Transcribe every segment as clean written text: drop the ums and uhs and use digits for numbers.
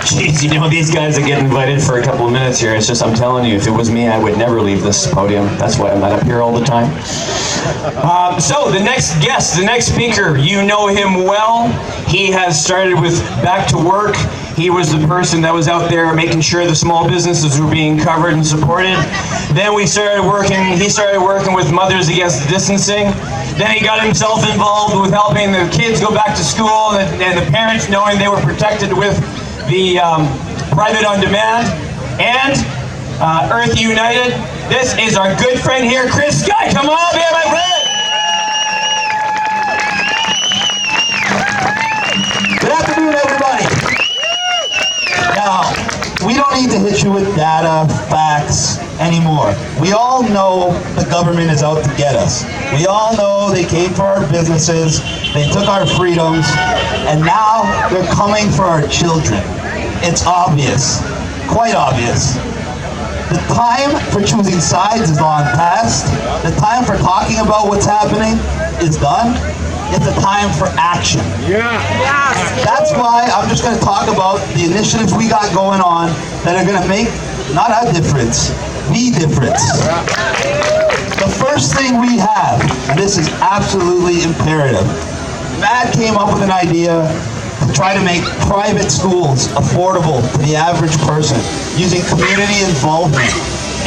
Jeez, you know, these guys that get invited for a couple of minutes here, it's just, I'm telling you, if it was me, I would never leave this podium. That's why I'm not up here all the time. So, the next guest, the next speaker, you know him well. He has started with Back to Work. He was the person that was out there making sure the small businesses were being covered and supported. Then he started working with Mothers Against Distancing. Then he got himself involved with helping the kids go back to school and the parents knowing they were protected with the private on demand. And Earth United. This is our good friend here, Chris Sky. Come on, man, my friend. Good afternoon, everybody. Now, we don't need to hit you with data, facts anymore. We all know the government is out to get us. We all know they came for our businesses, they took our freedoms, and now they're coming for our children. It's obvious, quite obvious. The time for choosing sides is long past. The time for talking about what's happening is done. It's a time for action. Yeah. That's why I'm just going to talk about the initiatives we got going on that are going to make, not a difference, the difference. The first thing we have, and this is absolutely imperative, Matt came up with an idea to try to make private schools affordable to the average person using community involvement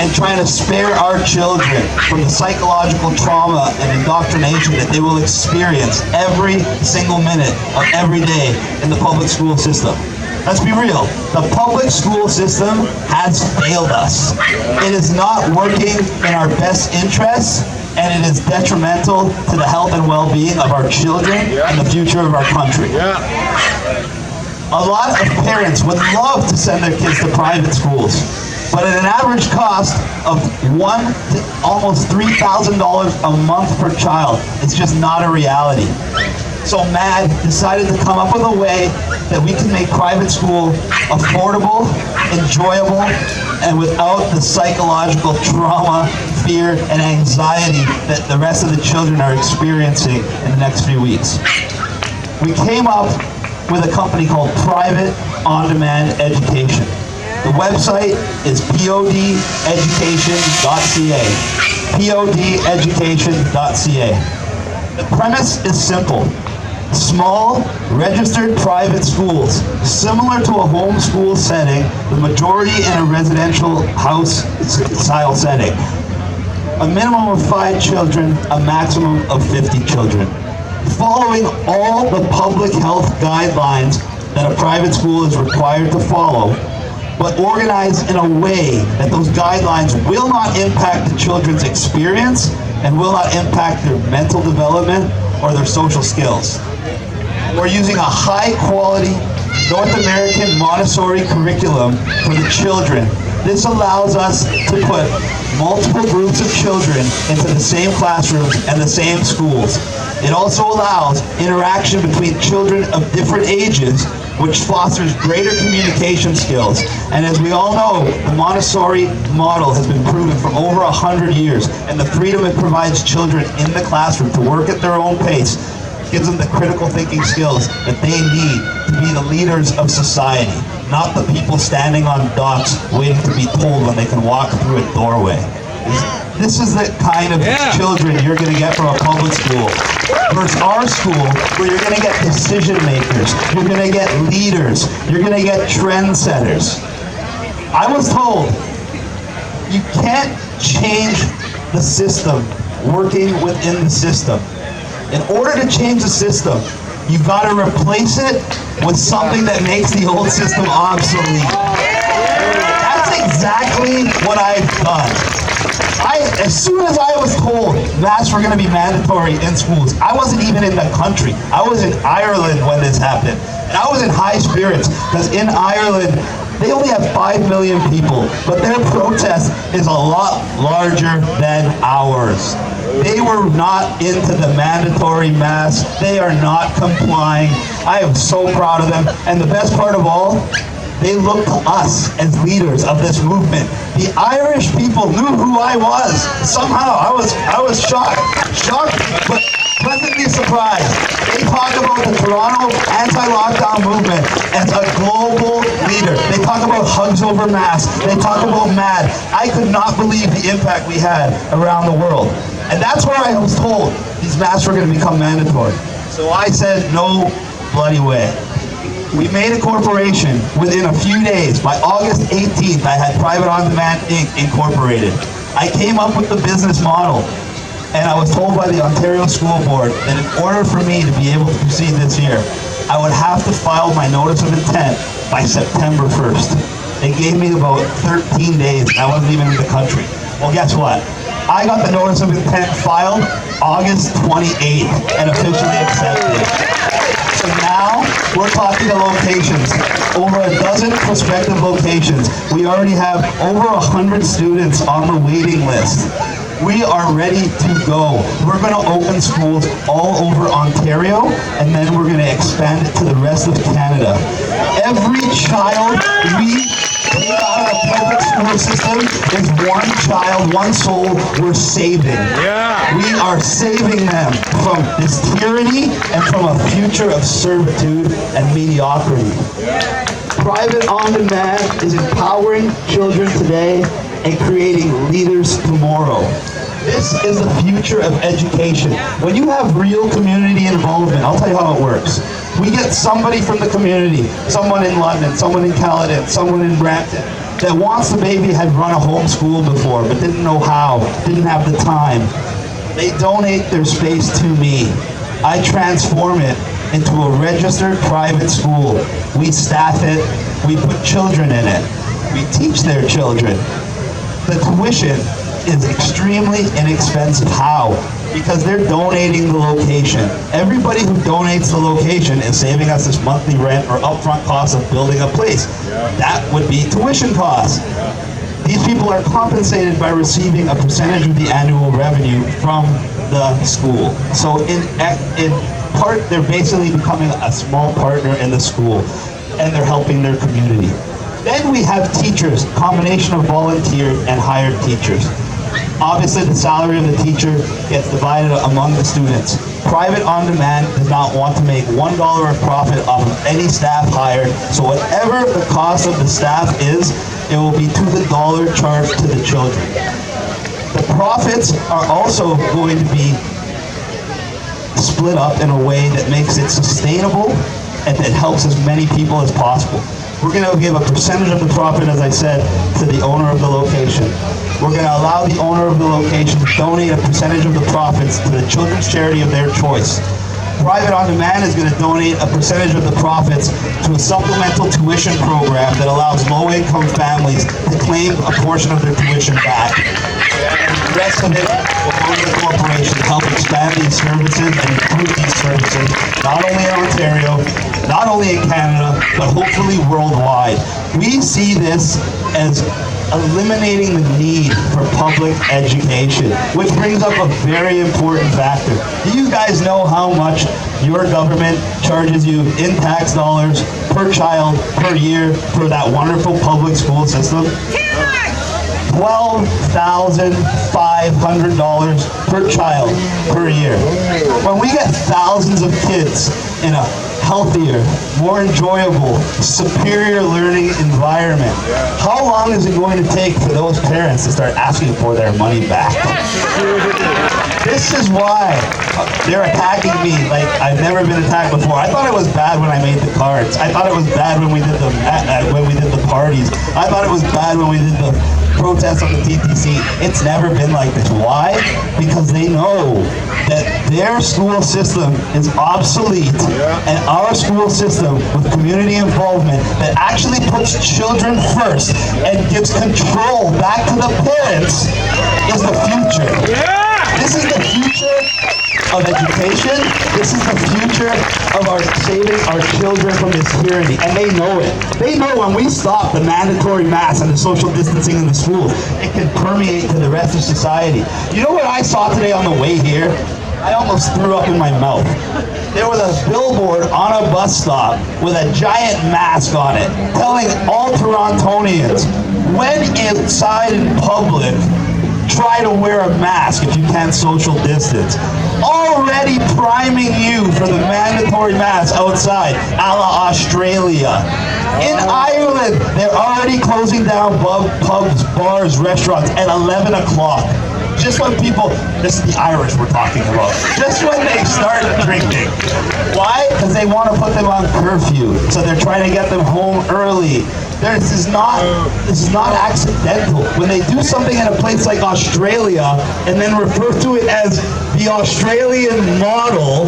and trying to spare our children from the psychological trauma and indoctrination that they will experience every single minute of every day in the public school system. Let's be real, the public school system has failed us. It is not working in our best interests, and it is detrimental to the health and well-being of our children and the future of our country. A lot of parents would love to send their kids to private schools, but at an average cost of $1,000 to almost $3,000 a month per child, it's just not a reality. So MAD decided to come up with a way that we can make private school affordable, enjoyable, and without the psychological trauma, fear, and anxiety that the rest of the children are experiencing in the next few weeks. We came up with a company called Private On Demand Education. The website is podeducation.ca. podeducation.ca. The premise is simple. Small, registered private schools, similar to a homeschool setting, the majority in a residential house-style setting. A minimum of 5 children, a maximum of 50 children. Following all the public health guidelines that a private school is required to follow, but organized in a way that those guidelines will not impact the children's experience and will not impact their mental development or their social skills. We're using a high-quality North American Montessori curriculum for the children. This allows us to put multiple groups of children into the same classrooms and the same schools. It also allows interaction between children of different ages, which fosters greater communication skills. And as we all know, the Montessori model has been proven for over 100 years, and the freedom it provides children in the classroom to work at their own pace gives them the critical thinking skills that they need to be the leaders of society, not the people standing on docks waiting to be told when they can walk through a doorway. This is the kind of children you're going to get from a public school versus our school, where you're going to get decision makers, you're going to get leaders, you're going to get trendsetters. I was told you can't change the system working within the system. In order to change the system, you've got to replace it with something that makes the old system obsolete. That's exactly what I've done. As soon as I was told masks were going to be mandatory in schools, I wasn't even in the country. I was in Ireland when this happened. And I was in high spirits, because in Ireland, they only have 5 million people, but their protest is a lot larger than ours. They were not into the mandatory masks. They are not complying. I am so proud of them. And the best part of all, they look to us as leaders of this movement. The Irish people knew who I was. Somehow, I was shocked, but pleasantly surprised. They talk about the Toronto anti-lockdown movement as a global leader. talk about hugs over masks. They talk about MAD. I could not believe the impact we had around the world. And that's where I was told these masks were going to become mandatory. So I said, no bloody way. We made a corporation within a few days. By August 18th, I had Private On Demand Inc. incorporated. I came up with the business model, and I was told by the Ontario School Board that in order for me to be able to proceed this year, I would have to file my notice of intent by September 1st. They gave me about 13 days. I wasn't even in the country. Well, guess what? I got the notice of intent filed August 28th and officially accepted. So now we're talking to locations, over a dozen prospective locations. We already have over 100 students on the waiting list. We are ready to go. We're going to open schools all over Ontario, and then we're going to expand it to the rest of Canada. Every child we take out of the public school system is one child, one soul we're saving. We are saving them from this tyranny and from a future of servitude and mediocrity. Private On Demand is empowering children today and creating leaders tomorrow. This is the future of education. When you have real community involvement, I'll tell you how it works. We get somebody from the community, someone in London, someone in Caledon, someone in Brampton, that wants the baby, had run a home school before, but didn't know how, didn't have the time. They donate their space to me. I transform it into a registered private school. We staff it, we put children in it, we teach their children. The tuition is extremely inexpensive. How? Because they're donating the location. Everybody who donates the location is saving us this monthly rent or upfront cost of building a place. That would be tuition costs. These people are compensated by receiving a percentage of the annual revenue from the school. So in part, they're basically becoming a small partner in the school, and they're helping their community. Then we have teachers, combination of volunteer and hired teachers. Obviously, the salary of the teacher gets divided among the students. Private On Demand does not want to make $1 of profit off of any staff hired, so whatever the cost of the staff is, it will be to the dollar charged to the children. The profits are also going to be split up in a way that makes it sustainable and that helps as many people as possible. We're going to give a percentage of the profit, as I said, to the owner of the location. We're going to allow the owner of the location to donate a percentage of the profits to the children's charity of their choice. Private On Demand is going to donate a percentage of the profits to a supplemental tuition program that allows low-income families to claim a portion of their tuition back. And the rest of it will go to the corporation to help expand these services and improve these services, not only in Ontario, not only in Canada, but hopefully worldwide. We see this as eliminating the need for public education, which brings up a very important factor. Do you guys know how much your government charges you in tax dollars per child per year for that wonderful public school system? $12,500 per child per year. When we get thousands of kids in a healthier, more enjoyable, superior learning environment, how long is it going to take for those parents to start asking for their money back? This is why they're attacking me like I've never been attacked before. I thought it was bad when I made the cards. I thought it was bad when we did the parties. I thought it was bad when we did the protests on the TTC. It's never been like this. Why? Because they know that their school system is obsolete, and our school system with community involvement that actually puts children first and gives control back to the parents is the future. This is the future of education. This is the future of our saving our children from this tyranny, and they know it. They know when we stop the mandatory masks and the social distancing in the schools, it can permeate to the rest of society. You know what I saw today on the way here? I almost threw up in my mouth. There was a billboard on a bus stop with a giant mask on it, telling all Torontonians, when inside in public, try to wear a mask if you can't social distance. Already priming you for the mandatory mask outside, a la Australia. In Ireland, they're already already closing down pubs, bars, restaurants at 11 o'clock. Just when people, this is the Irish we're talking about, just when they start drinking. Why? Because they want to put them on curfew. So they're trying to get them home early. This is not accidental. When they do something in a place like Australia and then refer to it as the Australian model,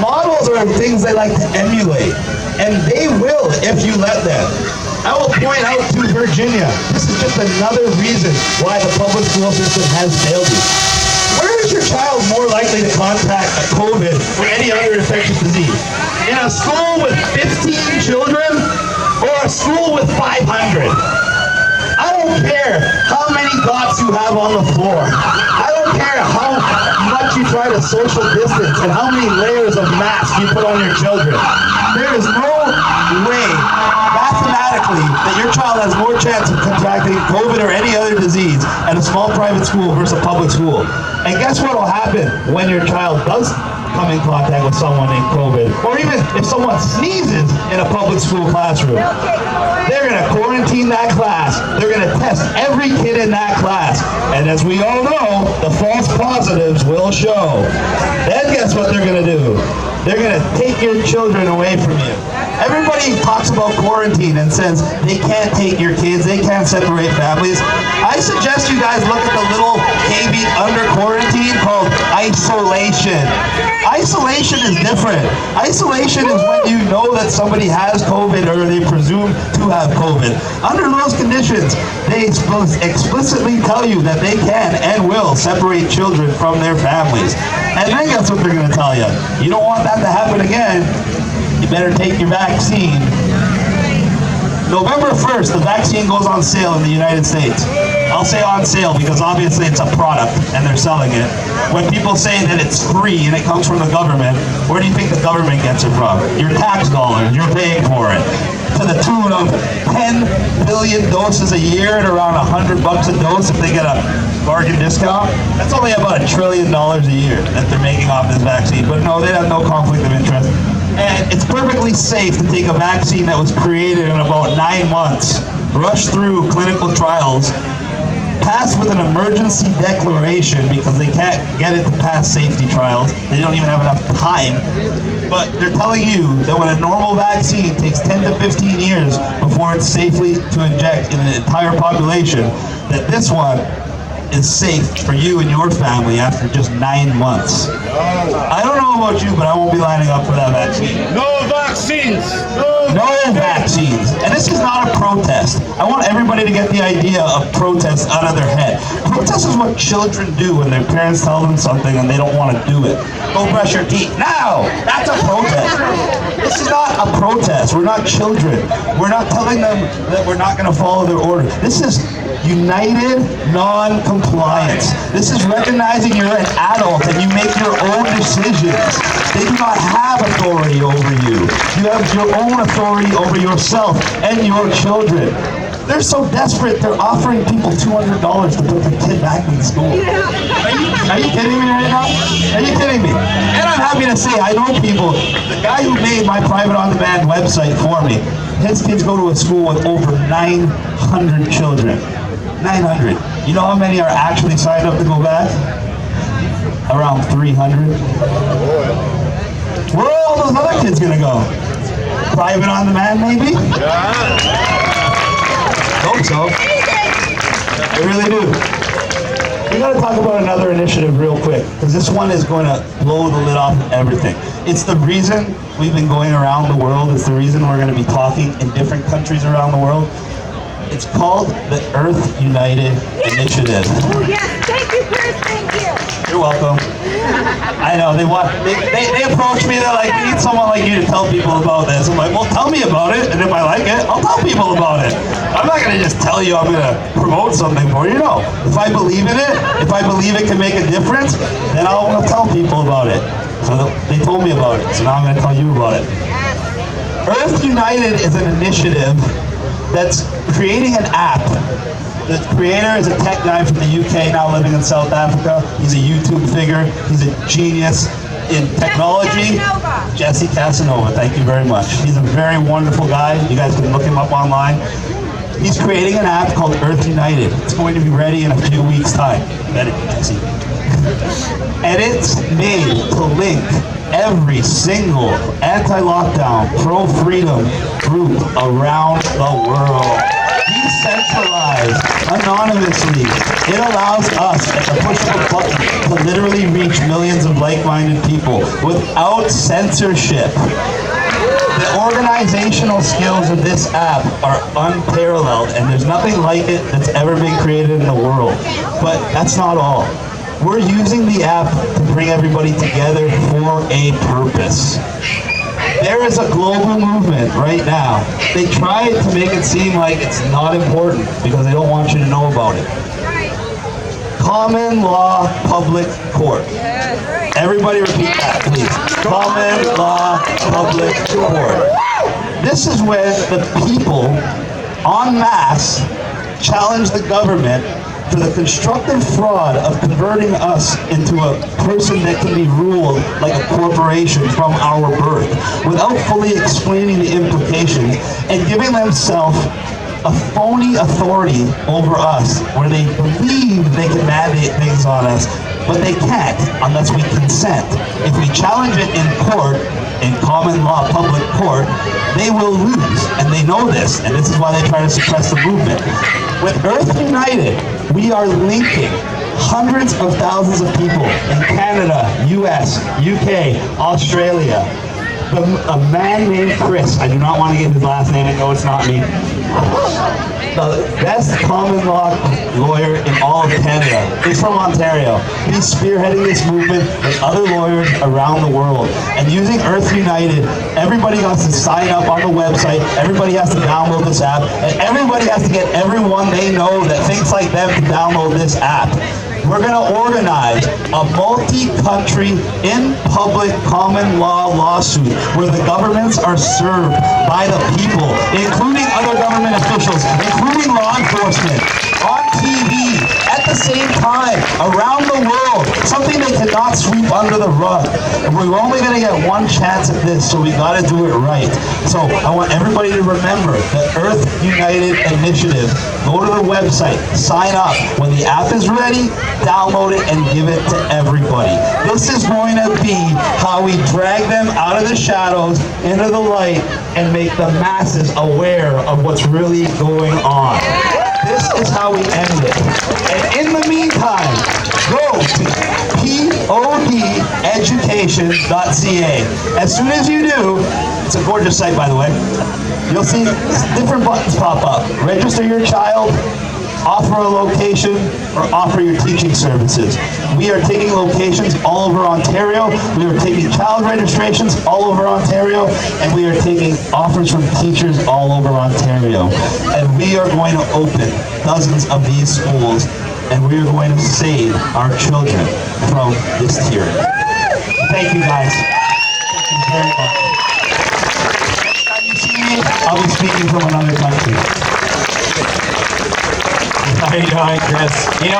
models are things they like to emulate. And they will if you let them. I will point out to Virginia, this is just another reason why the public school system has failed you. Where is your child more likely to contract COVID or any other infectious disease? In a school with 15 children or a school with 500? I don't care how many dots you have on the floor. I don't care how much you try to social distance and how many layers of masks you put on your children. There is no way, mathematically, that your child has more chance of contracting COVID or any other disease at a small private school versus a public school. And guess what will happen when your child does come in contact with someone named COVID, or even if someone sneezes in a public school classroom? They're going to quarantine that class. They're going to test every kid in that class. And as we all know, the false positives will show. Then guess what they're going to do? They're going to take your children away from you. Everybody talks about quarantine and says they can't take your kids, they can't separate families. I suggest you guys look at the little KB under quarantine called isolation. Isolation is different. Isolation is when you know that somebody has COVID or they presume to have COVID. Under those conditions, they explicitly tell you that they can and will separate children from their families. And then guess what they're going to tell you? You don't want that to happen again. You better take your vaccine. November 1st, the vaccine goes on sale in the United States. I'll say on sale because obviously it's a product and they're selling it. When people say that it's free and it comes from the government, where do you think the government gets it from? Your tax dollars, you're paying for it. To the tune of 10 billion doses a year at around $100 a dose if they get a bargain discount. That's only about $1 trillion a year that they're making off this vaccine. But no, they have no conflict of interest. And it's perfectly safe to take a vaccine that was created in about 9 months, rush through clinical trials, pass with an emergency declaration because they can't get it to pass safety trials. They don't even have enough time. But they're telling you that when a normal vaccine takes 10 to 15 years before it's safely to inject in an entire population, that this one is safe for you and your family after just 9 months. I don't know about you, but I won't be lining up for that vaccine. No vaccines! No vaccines. And this is not a protest. I want everybody to get the idea of protest out of their head. Protest is what children do when their parents tell them something and they don't want to do it. Go brush your teeth. Now! That's a protest. This is not a protest. We're not children. We're not telling them that we're not going to follow their order. This is united non-compliance. This is recognizing you're an adult and you make your own decisions. They do not have authority over you. You have your own authority over yourself and your children. They're so desperate, they're offering people $200 to put their kid back in school. Are you kidding me right now? Are you kidding me? And I'm happy to say, I know people. The guy who made my private on-demand website for me, his kids go to a school with over 900 children. 900. You know how many are actually signed up to go back? Around 300. Where are all those other kids gonna go? Private on demand, maybe? Hope so. I really do. We gotta talk about another initiative real quick, because this one is going to blow the lid off of everything. It's the reason we've been going around the world. It's the reason we're gonna be talking in different countries around the world. It's called the Earth United Initiative. Oh yes, thank you, Chris, thank you. You're welcome. I know, they approach me, they're like, we need someone like you to tell people about this. I'm like, well, tell me about it, and if I like it, I'll tell people about it. I'm not gonna just tell you I'm gonna promote something for you, no. If I believe in it, if I believe it can make a difference, then I'll wanna tell people about it. So they told me about it, so now I'm gonna tell you about it. Earth United is an initiative that's creating an app. The creator is a tech guy from the UK now living in South Africa. He's a YouTube figure. He's a genius in technology. Jesse Casanova, thank you very much. He's a very wonderful guy. You guys can look him up online. He's creating an app called Earth United. It's going to be ready in a few weeks' time. Let it, Jesse. And it's made to link every single anti-lockdown, pro-freedom group around the world. Decentralized, anonymously. It allows us, at the push of a button, to literally reach millions of like-minded people without censorship. The organizational skills of this app are unparalleled, and there's nothing like it that's ever been created in the world. But that's not all. We're using the app to bring everybody together for a purpose. There is a global movement right now. They try to make it seem like it's not important because they don't want you to know about it. Common law public court. Everybody repeat that, please. Common law public court. This is when the people en masse challenge the government for the constructive fraud of converting us into a person that can be ruled like a corporation from our birth without fully explaining the implications and giving themselves a phony authority over us where they believe they can mandate things on us, but they can't unless we consent. If we challenge it in court, in common law public court, they will lose, and they know this, and this is why they try to suppress the movement. With Earth United, we are linking hundreds of thousands of people in Canada, US, UK, Australia. A man named Chris, I do not want to give his last name, I know it's not me. The best common law lawyer in all of Canada is from Ontario. He's spearheading this movement with other lawyers around the world. And using Earth United, everybody has to sign up on the website, everybody has to download this app, and everybody has to get everyone they know that thinks like them to download this app. We're going to organize a multi-country, in-public common law lawsuit where the governments are served by the people, including other government officials, including law enforcement, on TV, at the same time, around the world, something they cannot sweep under the rug. And we're only going to get one chance at this, so we got to do it right. So I want everybody to remember the Earth United Initiative. Go to the website, sign up. When the app is ready, download it and give it to everybody. This is going to be how we drag them out of the shadows into the light and make the masses aware of what's really going on. This is how we end it. And in the meantime, go to podeducation.ca. As soon as you do, it's a gorgeous site, by the way, you'll see different buttons pop up. Register your child, offer a location, or offer your teaching services. We are taking locations all over Ontario. We are taking child registrations all over Ontario, and we are taking offers from teachers all over Ontario. And we are going to open dozens of these schools, and we are going to save our children from this tyranny. Thank you, guys. Thank you very much. Next time you see me, I'll be speaking from another country. How you doing, Chris? You know,